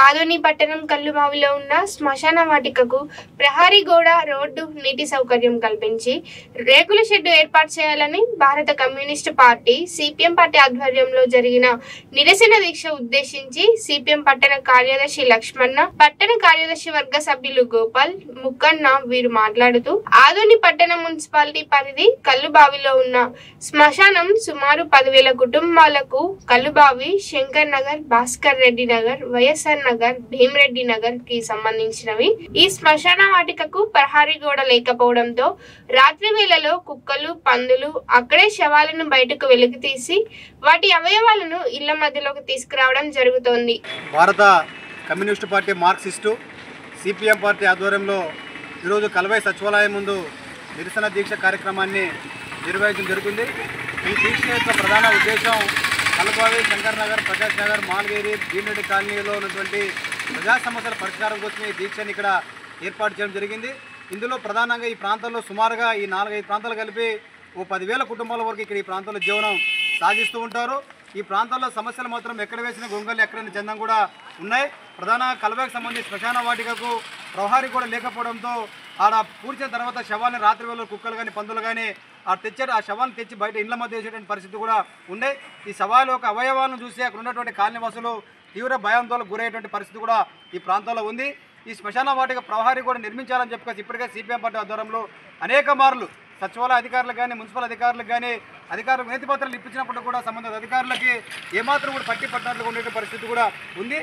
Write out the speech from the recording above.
ఆదోని పట్టణం కల్లుబావిలో ఉన్న శ్మశాన వాటికకు ప్రహరీ గోడ, రోడ్డు, నీటి సౌకర్యం కల్పించి రేకుల షెడ్డు ఏర్పాటు చేయాలని భారత కమ్యూనిస్టు పార్టీ సిపిఎం పార్టీ ఆధ్వర్యంలో జరిగిన నిరసన దీక్ష ఉద్దేశించి సిపిఎం పట్టణ కార్యదర్శి లక్ష్మణ, పట్టణ కార్యదర్శి వర్గ సభ్యులు గోపాల్, ముక్కన్న వీరు మాట్లాడుతూ ఆదోని పట్టణ మున్సిపాలిటీ పరిధి కల్లుబావిలో ఉన్న శ్మశానం సుమారు 10,000 కుటుంబాలకు కల్లుబావి, శంకర్ నగర్, భాస్కర్ రెడ్డి నగర్, వైఎస్ఆర్ నగర్, భీమరెడ్డి నగర్ కి సంబంధించినవి. ఈ శ్మశాన వాటికకు ప్రహరీ గోడ లేకపోవడంతో రాత్రి వేళలో కుక్కలు, పందులు అక్కడే శవాలను బయటకు వెలికి తీసి వాటి అవయవాలను ఇళ్ల మధ్యలోకి తీసుకురావడం జరుగుతోంది. భారత communist party Marxist CPM party ఆధ్వర్యంలో ఈరోజు కల్వాయి సచివాలయం ముందు నిరసన దీక్ష కార్యక్రమాన్ని నిర్వహించడం జరుగుతుంది. ఈ దీక్ష యొక్క ప్రధాన ఉద్దేశం కల్వాయి, శంకర్ నగర్, ప్రకాష్ నగర్, మాల్వేరి, భీమరెడ్డి కాలనీలో ఉన్నటువంటి ప్రజా సమస్యల పరిష్కారం కోసం ఈ దీక్షని ఇక్కడ ఏర్పాటు చేయడం జరిగింది. ఇందులో ప్రధానంగా ఈ ప్రాంతంలో సుమారుగా ఈ 4-5 ప్రాంతాలు కలిపి ఓ 10,000 కుటుంబాల వరకు ఇక్కడ ఈ ప్రాంతంలో జీవనం సాగిస్తూ ఉంటారు. ఈ ప్రాంతాల్లో సమస్యలు మాత్రం ఎక్కడ వేసిన గొంగళ్ళు ఎక్కడైనా చందం కూడా ఉన్నాయి. ప్రధాన కల్వాయికి సంబంధించి శ్మశాన వాటికకు ప్రహరీ కూడా లేకపోవడంతో ఆడ పూడ్చిన తర్వాత శవాన్ని రాత్రి వేళ కుక్కలు కానీ, పందులు కానీ ఆ శవాన్ని తెచ్చి బయట ఇళ్ల మధ్య వేసేటువంటి పరిస్థితి కూడా ఉండే. ఈ శవాల యొక్క అవయవాలను చూసి అక్కడ ఉన్నటువంటి కాలనీవాసులు తీవ్ర భయాందోళనకు గురయ్యేటువంటి పరిస్థితి కూడా ఈ ప్రాంతంలో ఉంది. ఈ శ్మశాన వాటిక ప్రహరీ కూడా నిర్మించాలని చెప్పేసి ఇప్పటికే సిపిఎం పార్టీ ఆధ్వర్యంలో అనేక మార్లు సచివాలయ అధికారులకు కానీ, మున్సిపల్ అధికారులకు కానీ అధికారులకు వినతి పత్రాలు ఇప్పించినప్పుడు కూడా సంబంధిత అధికారులకి ఏమాత్రం కూడా పట్టినట్లుగా ఉండే పరిస్థితి కూడా ఉంది.